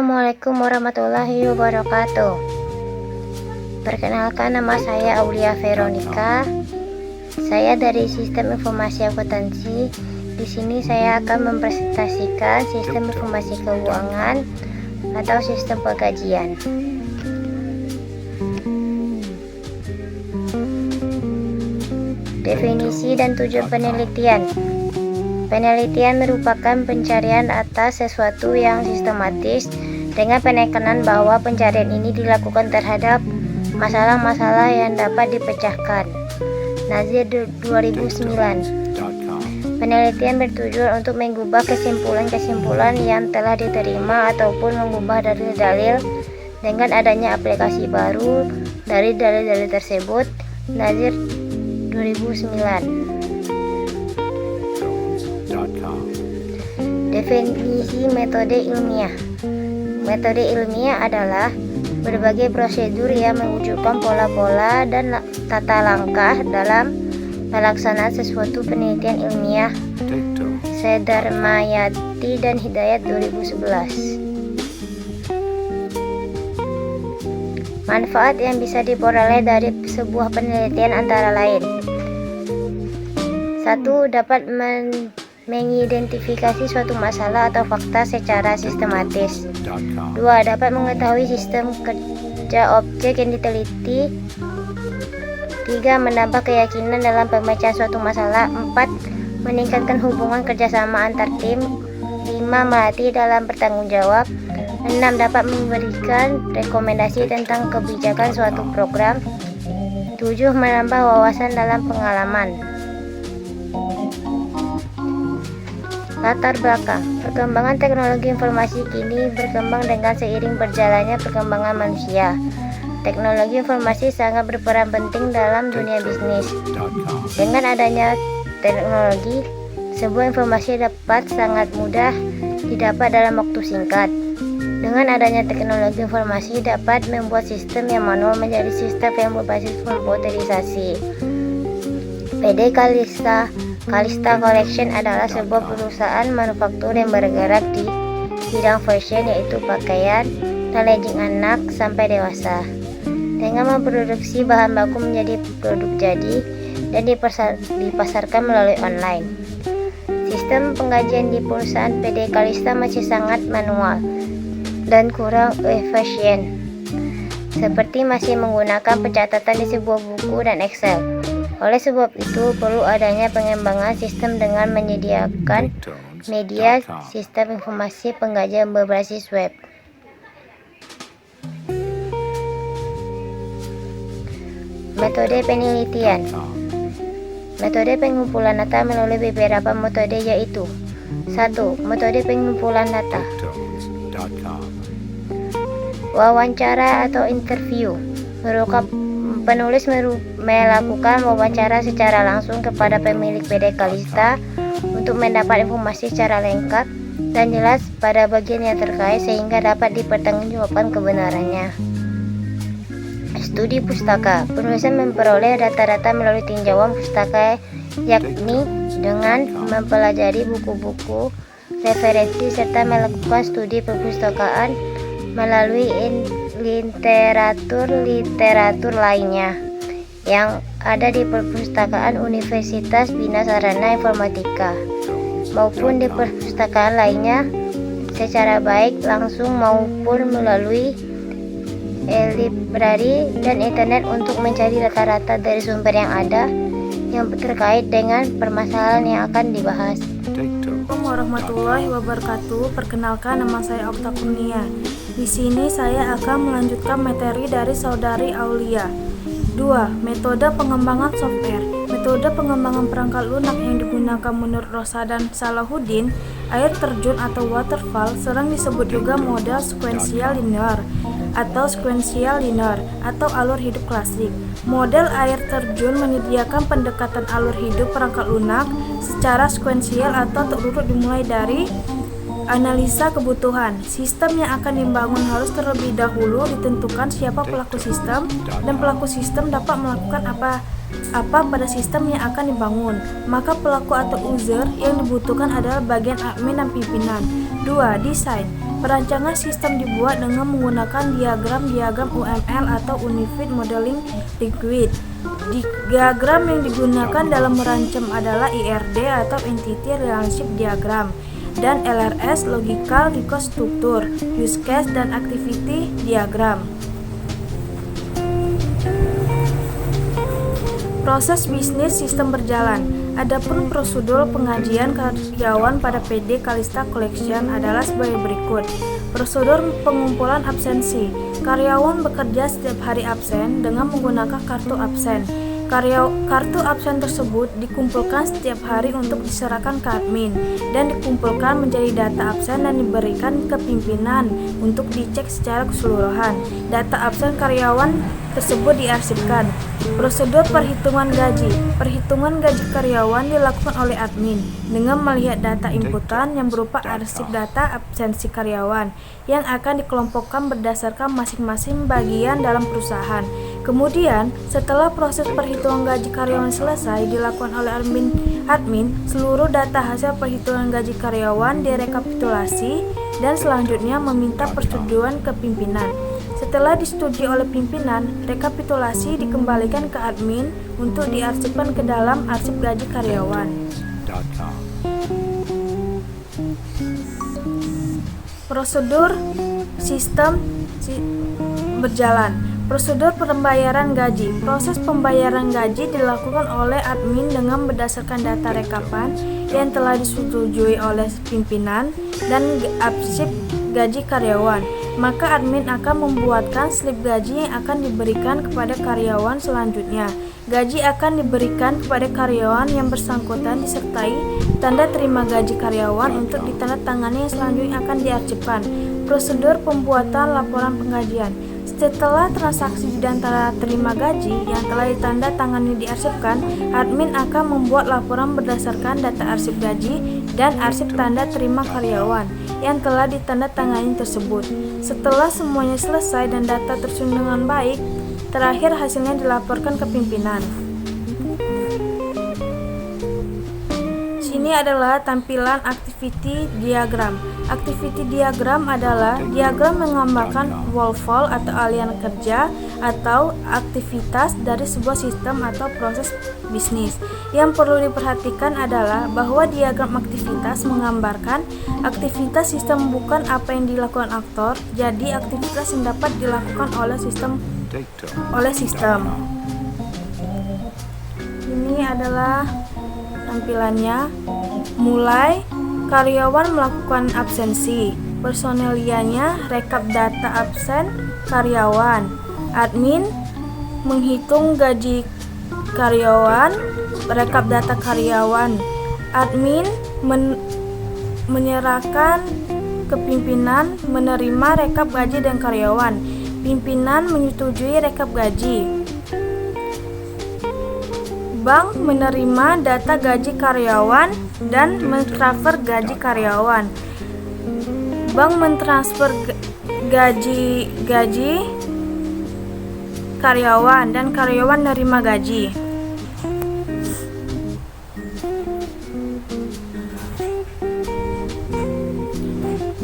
Assalamualaikum warahmatullahi wabarakatuh. Perkenalkan, nama saya Aulia Veronica. Saya dari Sistem Informasi Akuntansi. Di sini saya akan mempresentasikan Sistem Informasi Keuangan atau Sistem Penggajian. Definisi dan tujuan penelitian. Penelitian merupakan pencarian atas sesuatu yang sistematis dengan penekanan bahwa pencarian ini dilakukan terhadap masalah-masalah yang dapat dipecahkan. Nazir 2009. Penelitian bertujuan untuk mengubah kesimpulan-kesimpulan yang telah diterima ataupun mengubah dalil-dalil dengan adanya aplikasi baru dari dalil-dalil tersebut. Nazir 2009. Definisi metode ilmiah. Metode ilmiah adalah berbagai prosedur yang mewujudkan pola-pola dan tata langkah dalam pelaksanaan sesuatu penelitian ilmiah. Sedarmayati dan Hidayat 2011. Manfaat yang bisa diperoleh dari sebuah penelitian antara lain: 1. Dapat mengidentifikasi suatu masalah atau fakta secara sistematis. 2. Dapat mengetahui sistem kerja objek yang diteliti. 3. Menambah keyakinan dalam pemecahan suatu masalah. 4. Meningkatkan hubungan kerjasama antar tim. 5. Melatih dalam bertanggung jawab. 6. Dapat memberikan rekomendasi tentang kebijakan suatu program. 7. Menambah wawasan dalam pengalaman. Latar belakang. Perkembangan teknologi informasi kini berkembang dengan seiring berjalannya perkembangan manusia. Teknologi informasi sangat berperan penting dalam dunia bisnis. Dengan adanya teknologi, sebuah informasi dapat sangat mudah didapat dalam waktu singkat. Dengan adanya teknologi informasi dapat membuat sistem yang manual menjadi sistem yang berbasis komputerisasi. PD Kalista Collection adalah sebuah perusahaan manufaktur yang bergerak di bidang fashion, yaitu pakaian dan legging anak sampai dewasa, dengan memproduksi bahan baku menjadi produk jadi dan dipasarkan melalui online. Sistem penggajian di perusahaan PD Kalista masih sangat manual dan kurang efisien, seperti masih menggunakan pencatatan di sebuah buku dan Excel. Oleh sebab itu, perlu adanya pengembangan sistem dengan menyediakan media sistem informasi penggajian berbasis web. Metode penelitian. Metode pengumpulan data melalui beberapa metode, yaitu: 1. Metode pengumpulan data. Wawancara atau interview. Penulis melakukan wawancara secara langsung kepada pemilik PD Kalista untuk mendapat informasi secara lengkap dan jelas pada bagian yang terkait sehingga dapat dipertanggungjawabkan kebenarannya. Studi pustaka. Penulisan memperoleh data-data melalui tinjauan pustaka, yakni dengan mempelajari buku-buku referensi serta melakukan studi perpustakaan melalui literatur lainnya yang ada di perpustakaan Universitas Bina Sarana Informatika maupun di perpustakaan lainnya secara baik langsung maupun melalui e-library dan internet untuk mencari rata-rata dari sumber yang ada yang terkait dengan permasalahan yang akan dibahas. Assalamualaikum warahmatullahi wabarakatuh. Perkenalkan, nama saya Okta Kurnia. Di sini saya akan melanjutkan materi dari saudari Aulia. 2. Metode pengembangan software. Metode pengembangan perangkat lunak yang digunakan menurut Rosa dan Salahuddin, air terjun atau waterfall, sering disebut juga model sequential linear atau alur hidup klasik. Model air terjun menyediakan pendekatan alur hidup perangkat lunak secara sequential atau terurut dimulai dari analisa kebutuhan. Sistem yang akan dibangun harus terlebih dahulu ditentukan siapa pelaku sistem dan pelaku sistem dapat melakukan apa pada sistem yang akan dibangun. Maka pelaku atau user yang dibutuhkan adalah bagian admin dan pimpinan. 2. Desain. Perancangan sistem dibuat dengan menggunakan diagram UML atau Unified Modeling Liquid. Diagram yang digunakan dalam merancang adalah IRD atau Entity Relationship Diagram, dan LRS Logical Record Structure, Use Case, dan Activity Diagram. Proses bisnis sistem berjalan. Adapun prosedur pengajian karyawan pada PD Kalista Collection adalah sebagai berikut. Prosedur pengumpulan absensi. Karyawan bekerja setiap hari absen dengan menggunakan kartu absen. Kartu absen tersebut dikumpulkan setiap hari untuk diserahkan ke admin dan dikumpulkan menjadi data absen dan diberikan ke pimpinan untuk dicek secara keseluruhan. Data absen karyawan tersebut diarsipkan. Prosedur perhitungan gaji. Perhitungan gaji karyawan dilakukan oleh admin dengan melihat data inputan yang berupa arsip data absensi karyawan yang akan dikelompokkan berdasarkan masing-masing bagian dalam perusahaan. Kemudian, setelah proses perhitungan gaji karyawan selesai dilakukan oleh admin, seluruh data hasil perhitungan gaji karyawan direkapitulasi dan selanjutnya meminta persetujuan ke pimpinan. Setelah disetujui oleh pimpinan, rekapitulasi dikembalikan ke admin untuk diarsipkan ke dalam arsip gaji karyawan. Prosedur sistem berjalan. Prosedur pembayaran gaji. Proses pembayaran gaji dilakukan oleh admin dengan berdasarkan data rekapan yang telah disetujui oleh pimpinan dan arsip gaji karyawan. Maka admin akan membuatkan slip gaji yang akan diberikan kepada karyawan selanjutnya. Gaji akan diberikan kepada karyawan yang bersangkutan disertai tanda terima gaji karyawan untuk ditandatangani yang selanjutnya akan diarsipkan. Prosedur pembuatan laporan penggajian. Setelah transaksi dan tanda terima gaji yang telah ditanda tangani diarsipkan, admin akan membuat laporan berdasarkan data arsip gaji dan arsip tanda terima karyawan yang telah ditanda tangani tersebut. Setelah semuanya selesai dan data tersusun dengan baik, terakhir hasilnya dilaporkan ke pimpinan. Sini adalah tampilan activity diagram. Activity diagram adalah diagram menggambarkan waterfall atau aliran kerja atau aktivitas dari sebuah sistem atau proses bisnis. Yang perlu diperhatikan adalah bahwa diagram aktivitas menggambarkan aktivitas sistem bukan apa yang dilakukan aktor, jadi aktivitas yang dapat dilakukan oleh sistem. Ini adalah tampilannya. Mulai karyawan melakukan absensi, personelianya rekap data absen karyawan, admin menghitung gaji karyawan, rekap data karyawan, admin menyerahkan ke pimpinan, menerima rekap gaji dan karyawan, pimpinan menyetujui rekap gaji. Bank menerima data gaji karyawan dan mentransfer gaji karyawan. Bank mentransfer gaji karyawan dan karyawan menerima gaji.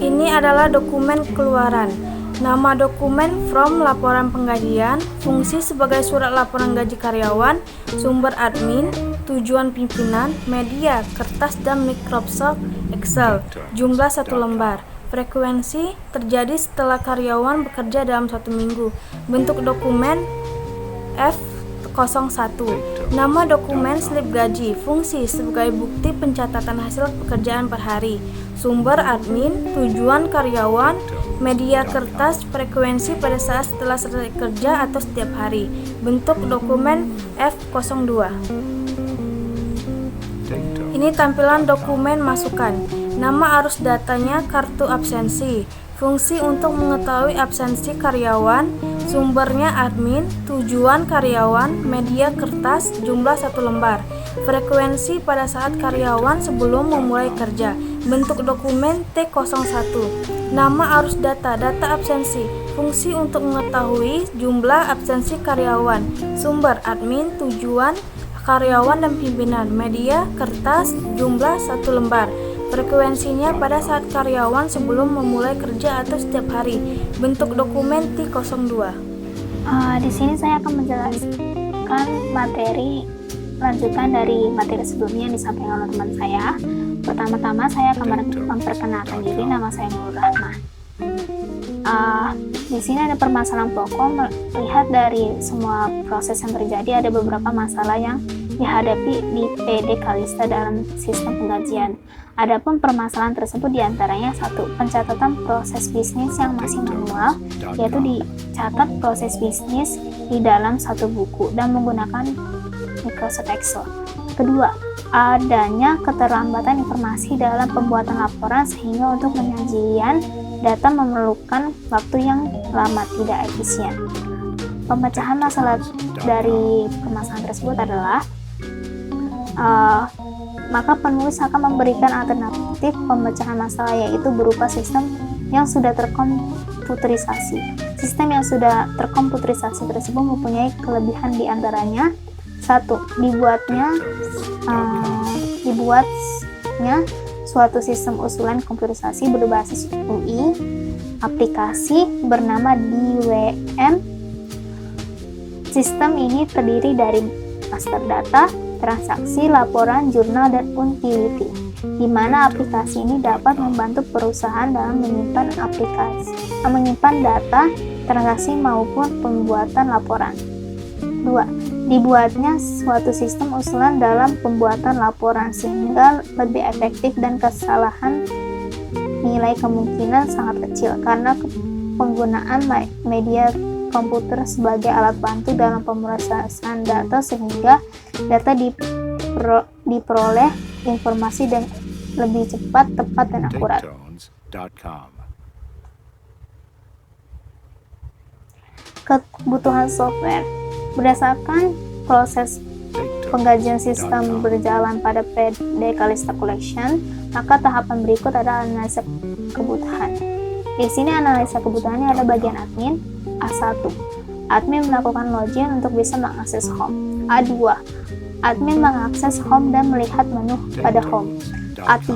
Ini adalah dokumen keluaran. Nama dokumen from laporan penggajian, fungsi sebagai surat laporan gaji karyawan, sumber admin, tujuan pimpinan, media, kertas dan Microsoft Excel, jumlah 1 lembar. Frekuensi terjadi setelah karyawan bekerja dalam 1 minggu. Bentuk dokumen F01. Nama dokumen slip gaji, fungsi sebagai bukti pencatatan hasil pekerjaan per hari. Sumber admin, tujuan karyawan, media kertas, frekuensi pada saat setelah selesai kerja atau setiap hari. Bentuk dokumen F02. Ini tampilan dokumen masukan. Nama arus datanya kartu absensi. Fungsi untuk mengetahui absensi karyawan. Sumbernya admin, tujuan karyawan, media kertas, jumlah 1 lembar. Frekuensi pada saat karyawan sebelum memulai kerja. Bentuk dokumen T01. Nama arus data absensi. Fungsi untuk mengetahui jumlah absensi karyawan. Sumber admin, tujuan karyawan dan pimpinan. Media kertas, jumlah 1 lembar. Frekuensinya pada saat karyawan sebelum memulai kerja atau setiap hari. Bentuk dokumen T02. Di sini saya akan menjelaskan materi lanjutan dari materi sebelumnya yang disampaikan oleh teman saya. Pertama-tama saya akan memperkenalkan diri, nama saya Nur Rahman. Di sini ada permasalahan pokok. Melihat dari semua proses yang terjadi, ada beberapa masalah yang dihadapi di PD Kalista dalam sistem penggajian. Adapun permasalahan tersebut diantaranya: 1. Pencatatan proses bisnis yang masih manual, yaitu dicatat proses bisnis di dalam satu buku dan menggunakan Microsoft Excel. Kedua, adanya keterlambatan informasi dalam pembuatan laporan sehingga untuk penyajian data memerlukan waktu yang lama, tidak efisien. Pemecahan masalah dari permasalahan tersebut adalah maka penulis akan memberikan alternatif pemecahan masalah, yaitu berupa sistem yang sudah terkomputerisasi. Sistem yang sudah terkomputerisasi tersebut mempunyai kelebihan diantaranya: 1. Dibuatnya suatu sistem usulan komputerisasi berbasis UI, aplikasi bernama DWM. Sistem ini terdiri dari master data, transaksi, laporan, jurnal, dan utility, di mana aplikasi ini dapat membantu perusahaan dalam menyimpan data, transaksi maupun pembuatan laporan. 2. Dibuatnya suatu sistem usulan dalam pembuatan laporan sehingga lebih efektif dan kesalahan nilai kemungkinan sangat kecil karena penggunaan media komputer sebagai alat bantu dalam pemrosesan data sehingga data diperoleh informasi dan lebih cepat, tepat, dan akurat. Kebutuhan software. Berdasarkan proses penggajian sistem berjalan pada PD Kalista Collection, maka tahapan berikut adalah analisa kebutuhan. Di sini analisa kebutuhannya ada bagian admin. A1. Admin melakukan login untuk bisa mengakses home. A2. Admin mengakses home dan melihat menu pada home. A3.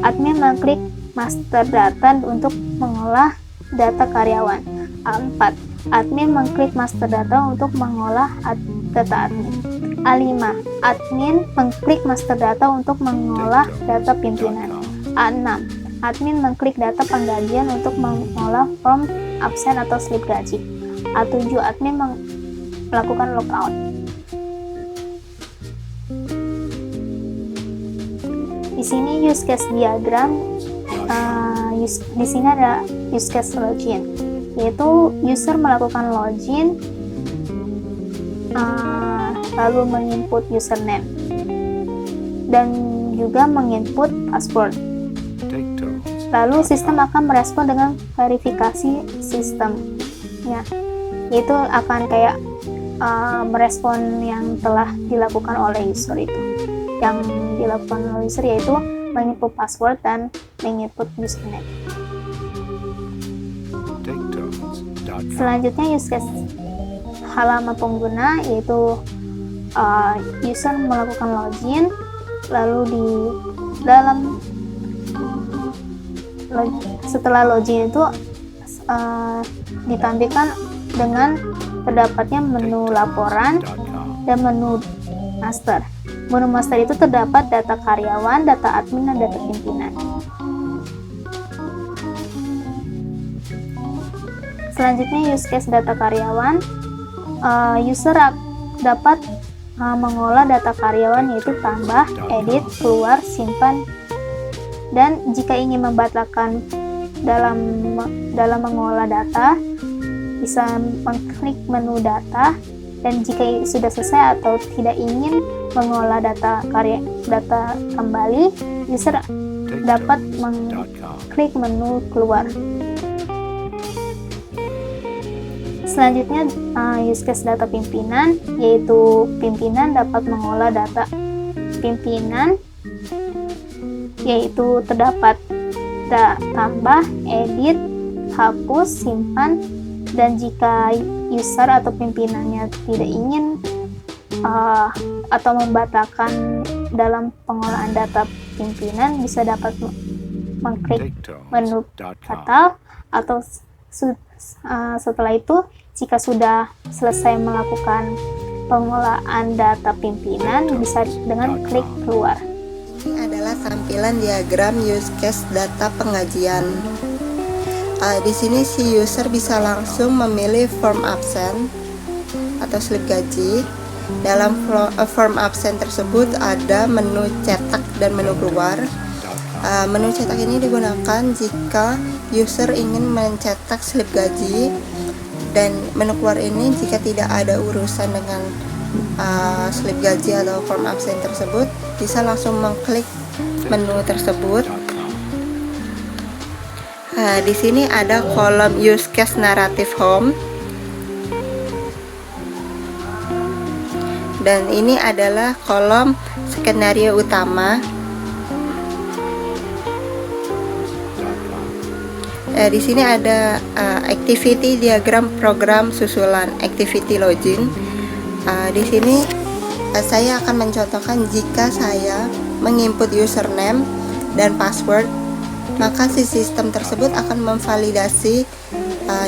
Admin mengklik master data untuk mengolah data karyawan. A4. Admin mengklik master data untuk mengolah data admin. A5. Admin mengklik master data untuk mengolah data pimpinan. A6. Admin mengklik data penggajian untuk mengolah form absen atau slip gaji. A7. Admin melakukan logout. Di sini use case diagram. Di sini ada use case login, yaitu user melakukan login lalu menginput username dan juga menginput password. Lalu sistem akan merespon dengan verifikasi sistem, ya, yaitu akan kayak merespon yang telah dilakukan oleh user itu. Yang dilakukan oleh user yaitu menginput password dan menginput username. Selanjutnya use case halaman pengguna, yaitu user melakukan login, lalu di dalam setelah login itu ditampilkan dengan terdapatnya menu laporan dan menu master. Menu master itu terdapat data karyawan, data admin, dan data pimpinan. Selanjutnya use case data karyawan. User dapat mengolah data karyawan, yaitu tambah, edit, keluar, simpan, dan jika ingin membatalkan dalam mengolah data, bisa mengklik menu data, dan jika sudah selesai atau tidak ingin mengolah data kembali, user dapat mengklik menu keluar. Selanjutnya use case data pimpinan, yaitu pimpinan dapat mengolah data pimpinan, yaitu terdapat tambah, edit, hapus, simpan, dan jika user atau pimpinannya tidak ingin atau membatalkan dalam pengolahan data pimpinan bisa dapat mengklik menu data atau setelah itu jika sudah selesai melakukan pengolahan data pimpinan bisa dengan klik keluar. Ini adalah tampilan diagram use case data pengajian. Di sini si user bisa langsung memilih form absen atau slip gaji. Dalam form absen tersebut ada menu cetak dan menu keluar. Menu cetak ini digunakan jika user ingin mencetak slip gaji, dan menu keluar ini jika tidak ada urusan dengan slip gaji atau form absen tersebut, bisa langsung mengklik menu tersebut. Di sini ada kolom use case narrative home, dan ini adalah kolom skenario utama. Di sini ada activity diagram program susulan activity login. Di sini saya akan mencontohkan jika saya menginput username dan password, maka si sistem tersebut akan memvalidasi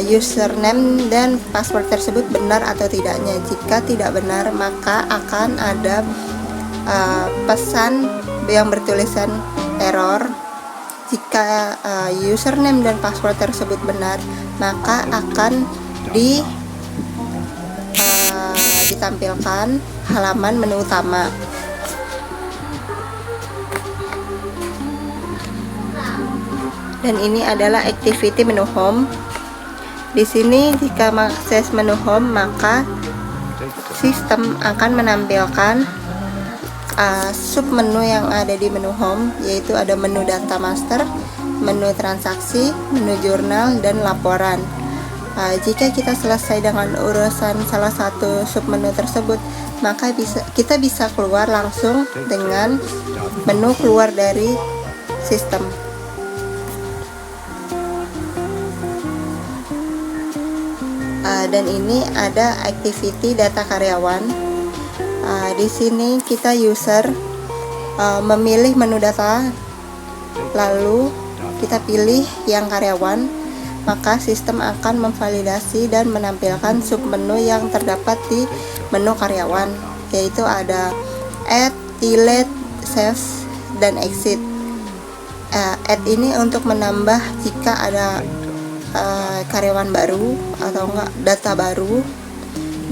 username dan password tersebut benar atau tidaknya. Jika tidak benar, maka akan ada pesan yang bertulisan error. Jika username dan password tersebut benar, maka akan ditampilkan halaman menu utama. Dan ini adalah activity menu home. Di sini jika mengakses menu home, maka sistem akan menampilkan submenu yang ada di menu home, yaitu ada menu data master, menu transaksi, menu jurnal, dan laporan. Jika kita selesai dengan urusan salah satu submenu tersebut, maka kita bisa keluar langsung dengan menu keluar dari sistem. Dan ini ada activity data karyawan. Di sini kita user memilih menu data, lalu kita pilih yang karyawan, maka sistem akan memvalidasi dan menampilkan submenu yang terdapat di menu karyawan, yaitu ada add, delete, save, dan exit. Add ini untuk menambah jika ada karyawan baru atau enggak data baru.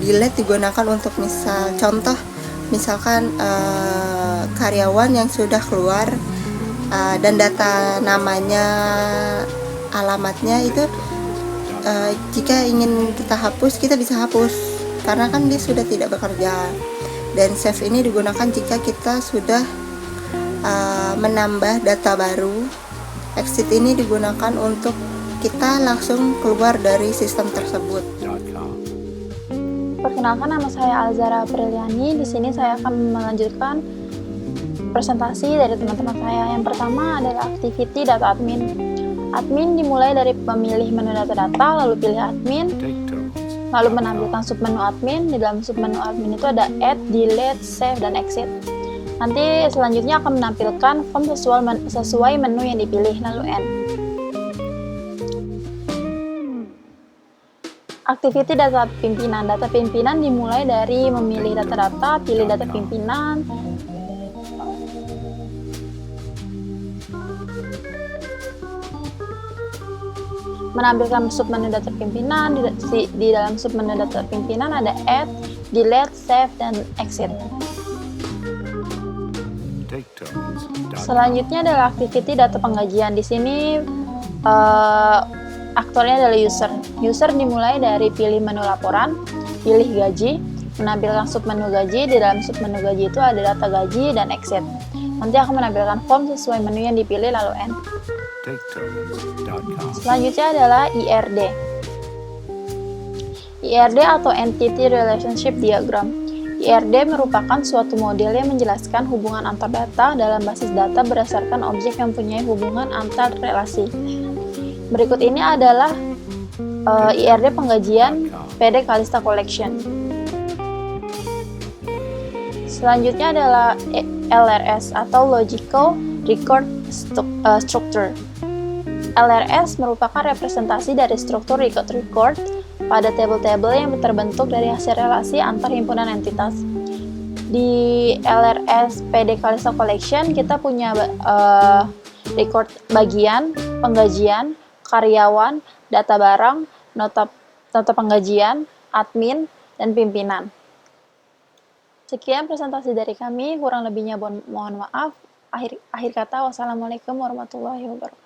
Delete digunakan untuk misalkan karyawan yang sudah keluar dan data namanya, alamatnya itu jika ingin kita hapus, kita bisa hapus karena kan dia sudah tidak bekerja. Dan save ini digunakan jika kita sudah menambah data baru. Exit ini digunakan untuk kita langsung keluar dari sistem tersebut. Perkenalkan, nama saya Alzara Apriliani. Di sini saya akan melanjutkan presentasi dari teman-teman saya. Yang pertama adalah activity data admin. Admin dimulai dari memilih menu data-data, lalu pilih admin, lalu menampilkan submenu admin. Di dalam submenu admin itu ada add, delete, save, dan exit. Nanti selanjutnya akan menampilkan form sesuai menu yang dipilih, lalu end. Activity data pimpinan. Data pimpinan dimulai dari memilih data-data, pilih data pimpinan, menampilkan submenu data pimpinan. Di dalam submenu data pimpinan ada add, delete, save, dan exit. Selanjutnya adalah activity data penggajian. Di sini aktornya adalah user. User dimulai dari pilih menu laporan, pilih gaji, menampilkan submenu gaji. Di dalam submenu gaji itu ada data gaji dan exit. Nanti akan menampilkan form sesuai menu yang dipilih, lalu end. Selanjutnya adalah IRD. IRD atau Entity Relationship Diagram. IRD merupakan suatu model yang menjelaskan hubungan antar data dalam basis data berdasarkan objek yang mempunyai hubungan antar relasi. Berikut ini adalah IRD penggajian PD Kalista Collection. Selanjutnya adalah LRS atau Logical record structure. LRS merupakan representasi dari struktur record pada tabel-tabel yang terbentuk dari hasil relasi antar himpunan entitas. Di LRS PD Kalista Collection kita punya record bagian, penggajian, karyawan, data barang, nota penggajian, admin, dan pimpinan. Sekian presentasi dari kami, kurang lebihnya mohon maaf. Akhir kata, wassalamualaikum warahmatullahi wabarakatuh.